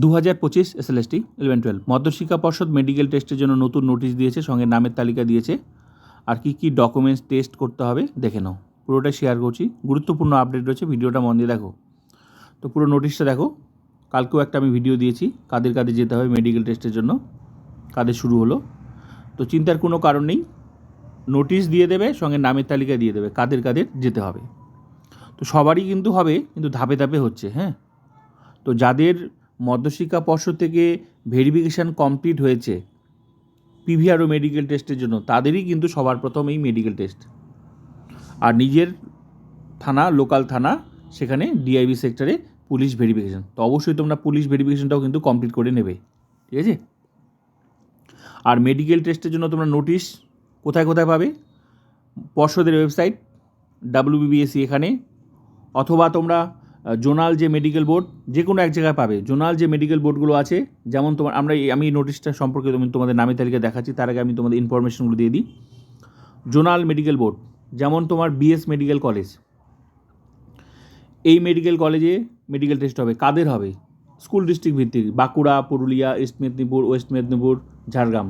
2025 SLST 11-12 মধ্যশিক্ষা পর্ষদ medical টেস্টের জন্য নতুন নোটিশ দিয়েছে, সঙ্গে নামের তালিকা দিয়েছে। আর কী ডকুমেন্টস টেস্ট করতে হবে দেখে নাও, পুরোটা শেয়ার করছি। গুরুত্বপূর্ণ আপডেট রয়েছে, ভিডিওটা মন দিয়ে দেখো। তো পুরো নোটিশটা দেখো। কালকেও একটা আমি ভিডিও দিয়েছি কাদের কাদের যেতে হবে মেডিকেল টেস্টের জন্য, কাদের শুরু হলো। তো চিন্তার কোনো কারণ নেই, নোটিশ দিয়ে দেবে, সঙ্গে নামের তালিকা দিয়ে দেবে কাদের কাদের যেতে হবে। তো সবারই কিন্তু হবে, কিন্তু ধাপে ধাপে হচ্ছে। হ্যাঁ, তো যাদের মধ্যশিক্ষা পর্ষদ থেকে ভেরিফিকেশান কমপ্লিট হয়েছে পিভিআর ও মেডিকেল টেস্টের জন্য, তাদেরই কিন্তু সবার প্রথম এই মেডিকেল টেস্ট। আর নিজের থানা, লোকাল থানা, সেখানে ডিআইবি সেক্টরে পুলিশ ভেরিফিকেশান। তো অবশ্যই তোমরা পুলিশ ভেরিফিকেশানটাও কিন্তু কমপ্লিট করে নেবে, ঠিক আছে। আর মেডিকেল টেস্টের জন্য তোমরা নোটিশ কোথায় কোথায় পাবে? পর্ষদের ওয়েবসাইট WBBSE এখানে, অথবা তোমরা জোনাল যে মেডিকেল বোর্ড, যে কোনো এক জায়গায় পাবে। জোনাল যে মেডিকেল বোর্ডগুলো আছে, যেমন আমি এই নোটিশটা সম্পর্কে তোমাদের নামের তালিকা দেখাচ্ছি, তার আগে আমি তোমাদের ইনফরমেশনগুলো দিয়ে দিই। জোনাল মেডিকেল বোর্ড, যেমন তোমার BS মেডিকেল কলেজ, এই মেডিকেল কলেজে মেডিকেল টেস্ট হবে। কাদের হবে? স্কুল ডিস্ট্রিক্ট ভিত্তিক, বাঁকুড়া, পুরুলিয়া, ইস্ট মেদিনীপুর, ওয়েস্ট মেদিনীপুর, ঝাড়গ্রাম,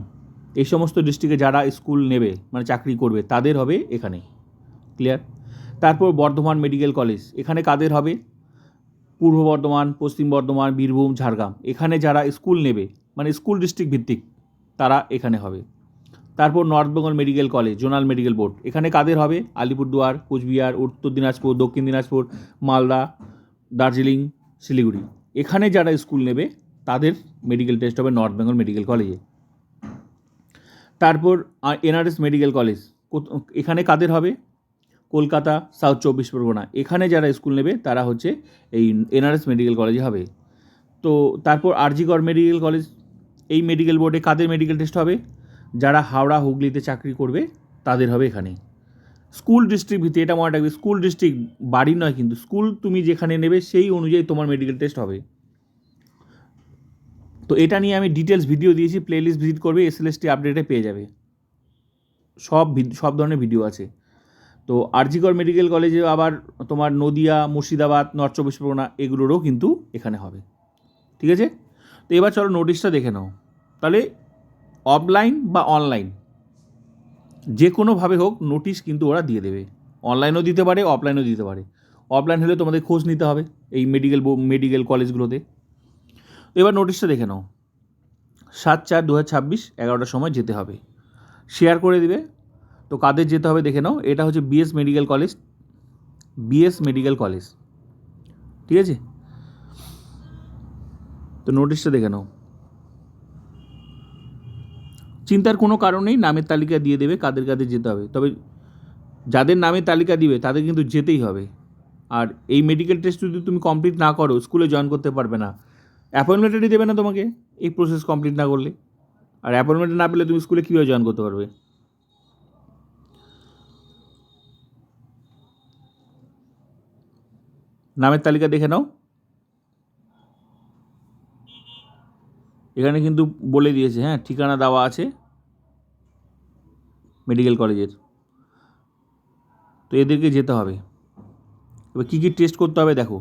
এই সমস্ত ডিস্ট্রিক্টে যারা স্কুল নেবে, মানে চাকরি করবে, তাদের হবে এখানে। ক্লিয়ার? তারপর বর্ধমান মেডিকেল কলেজ, এখানে কাদের হবে? পূর্ব বর্ধমান, পশ্চিম বর্ধমান, বীরভূম, ঝাড়গ্রাম, এখানে যারা স্কুল নেবে, মানে স্কুল ডিস্ট্রিক্ট ভিত্তিক, তারা এখানে হবে। তারপর north Bengal medical college, zonal medical board, এখানে কাদের হবে? আলিপুরদুয়ার, কোচবিহার, উত্তর দিনাজপুর, দক্ষিণ দিনাজপুর, মালদা, দার্জিলিং, শিলিগুড়ি, এখানে যারা স্কুল নেবে তাদের মেডিকেল টেস্ট হবে নর্থ বেঙ্গল মেডিকেল কলেজে। তারপর NRS মেডিকেল কলেজ, এখানে কাদের হবে? কলকাতা, সাউথ 24 পরগনা, এখানে যারা স্কুল নেবে তারা হচ্ছে এই NRS মেডিকেল কলেজে হবে। তো তারপর RG-কর মেডিকেল কলেজ, এই মেডিকেল বোর্ডে কাদের মেডিকেল টেস্ট হবে? যারা হাওড়া, হুগলিতে চাকরি করবে তাদের হবে এখানে। স্কুল ডিস্ট্রিক্ট ভিত্তি, এটা মনে রাখবে, স্কুল ডিস্ট্রিক্ট, বাড়ি নয় কিন্তু, স্কুল তুমি যেখানে নেবে সেই অনুযায়ী তোমার মেডিকেল টেস্ট হবে। তো এটা নিয়ে আমি ডিটেলস ভিডিও দিয়েছি, প্লেলিস্ট ভিজিট করবে, SLST আপডেটে পেয়ে যাবে। সব ধরনের ভিডিও আছে। তো RG-কর মেডিকেল কলেজে আবার তোমার নদিয়া, মুর্শিদাবাদ, নর্থ 24 পরগনা, এগুলোরও কিন্তু এখানে হবে, ঠিক আছে। তো এবার চলো নোটিশটা দেখে নাও। তাহলে অফলাইন বা অনলাইন যে কোনোভাবে হোক নোটিশ কিন্তু ওরা দিয়ে দেবে। অনলাইনও দিতে পারে, অফলাইনও দিতে পারে। অফলাইন হলে তোমাদের খোঁজ নিতে হবে এই মেডিকেল কলেজগুলোতে। তো এবার নোটিশটা দেখে নাও। 7/4/2026 11টার সময় যেতে হবে, শেয়ার করে দিবে। তো কাদের যেতে হবে দেখে নাও। এটা হচ্ছে BS medical college, BS medical college, ঠিক আছে। তো নোটিশটা দেখে নাও। চিন্তার কোনো কারণ নেই, নামের তালিকা দিয়ে দেবে কাদের কাদের যেতে হবে। তবে যাদের নামের তালিকা দিবে তাদের কিন্তু যেতেই হবে। আর এই মেডিকেল টেস্ট যদি তুমি কমপ্লিট না করো, স্কুলে জয়েন করতে পারবে না। অ্যাপয়েন্টমেন্টই দেবে না তোমাকে এই প্রসেস কমপ্লিট না করলে। আর অ্যাপয়েন্টমেন্ট না পেলে তুমি স্কুলে কীভাবে জয়েন করতে পারবে? নামের তালিকা দেখে নাও, এখানে কিন্তু বলে দিয়েছে। হ্যাঁ, ঠিকানা দেওয়া আছে মেডিকেল কলেজের। তো এদেরকে যেতে হবে। এবার কী কী টেস্ট করতে হবে দেখো।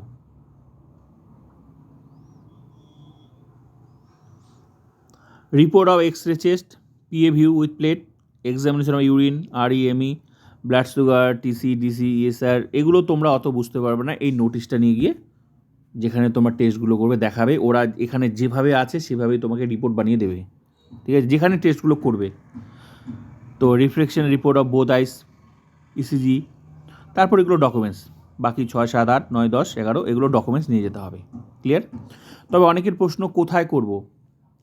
Report of X-ray chest, PA view with plate, examination of urine, REME, blood sugar, TC, DC, ESR, এগুলো তোমরা অত বুঝতে পারবে না। এই নোটিশটা নিয়ে গিয়ে যেখানে তোমার টেস্টগুলো করবে দেখাবে, ওরা এখানে যেভাবে আছে সেভাবেই তোমাকে রিপোর্ট বানিয়ে দেবে, ঠিক আছে, যেখানে টেস্টগুলো করবে। তো reflection report of both eyes, ECG, তারপর এগুলো ডকুমেন্টস, বাকি 6, 7, 8, 9, 10, 11 এগুলো ডকুমেন্টস নিয়ে যেতে হবে। ক্লিয়ার? তবে অনেকের প্রশ্ন কোথায় করব,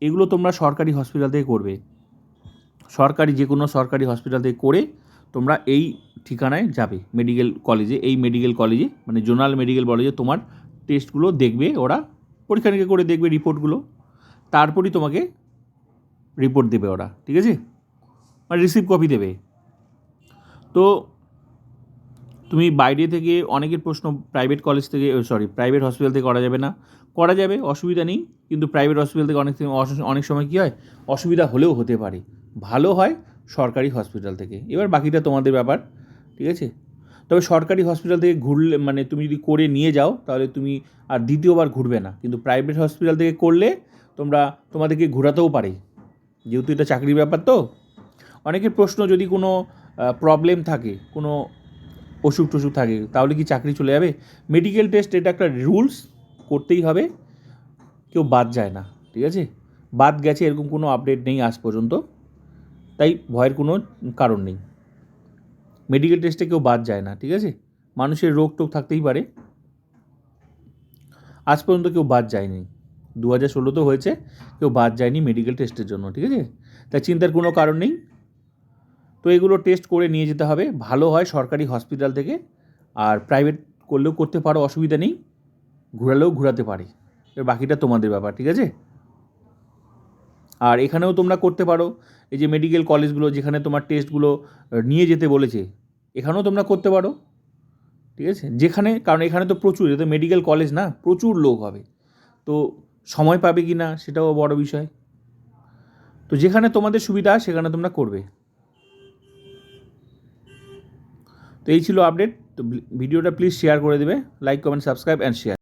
এগুলো তোমরা সরকারি হসপিটাল থেকে করবে। যে কোনো সরকারি হসপিটাল থেকে করে তোমরা এই ঠিকানায় যাবে মেডিকেল কলেজে। এই মেডিকেল কলেজে মানে জোনাল মেডিকেল কলেজে তোমার টেস্টগুলো দেখবে, ওরা পরীক্ষা নিরীক্ষা করে দেখবে রিপোর্টগুলো, তারপরই তোমাকে রিপোর্ট দেবে ওরা, ঠিক আছে, মানে রিসিভ কপি দেবে। তো তুমি বাইরে থেকে, অনেকের প্রশ্ন প্রাইভেট হসপিটাল থেকে করা যাবে না। করা যাবে, অসুবিধা নেই, কিন্তু প্রাইভেট হসপিটাল থেকে অনেক সময় কী হয়, অসুবিধা হলেও হতে পারে। ভালো হয় সরকারি হসপিটাল থেকে। এবার বাকিটা তোমাদের ব্যাপার, ঠিক আছে। তো তবে সরকারি হসপিটাল থেকে ঘুরলে মানে তুমি যদি করে নিয়ে যাও তাহলে তুমি আর দ্বিতীয়বার ঘুরবে না, কিন্তু প্রাইভেট হসপিটাল থেকে করলে তোমাদেরকে ঘোরাতেও পারে, যেহেতু এটা চাকরির ব্যাপার। তো অনেকের প্রশ্ন, যদি কোনো প্রবলেম থাকে, কোনো অসুখ টসুখ থাকে, তাহলে কি চাকরি চলে যাবে? মেডিকেল টেস্ট এটা একটা রুলস, করতেই হবে, কেউ বাদ যায় না, ঠিক আছে? বাদ গেছে এরকম কোনো আপডেট নেই আজ পর্যন্ত, তাই ভয়ের কোনো কারণ নেই। মেডিকেল টেস্টে কেউ বাদ যায় না, ঠিক আছে? মানুষের রোগ টোগ থাকতেই পারে, আজ পর্যন্ত কেউ বাদ যায়নি। 2016তেও হয়েছে, কেউ বাদ যায়নি মেডিকেল টেস্টের জন্য, ঠিক আছে? তাই চিন্তার কোনো কারণ নেই। তো এগুলো টেস্ট করে নিয়ে যেতে হবে, ভালো হয় সরকারি হসপিটাল থেকে, আর প্রাইভেট করলেও করতে পারো, অসুবিধা নেই, ঘোরালেও ঘোরাতে পারে, এর বাকিটা তোমাদের ব্যাপার, ঠিক আছে? আর এখানেও তোমরা করতে পারো, এই যে মেডিকেল কলেজগুলো যেখানে তোমার টেস্টগুলো নিয়ে যেতে বলেছে, এখানেও তোমরা করতে পারো, ঠিক আছে? যেখানে, কারণ এখানে তো প্রচুর, এটা মেডিকেল কলেজ না, প্রচুর লোক হবে, তো সময় পাবে কি না সেটাও বড় বিষয়। তো যেখানে তোমাদের সুবিধা সেখানে তোমরা করবে। তো এই ছিল আপডেট। তো ভিডিওটা প্লিজ শেয়ার করে দেবে, like comment subscribe and share.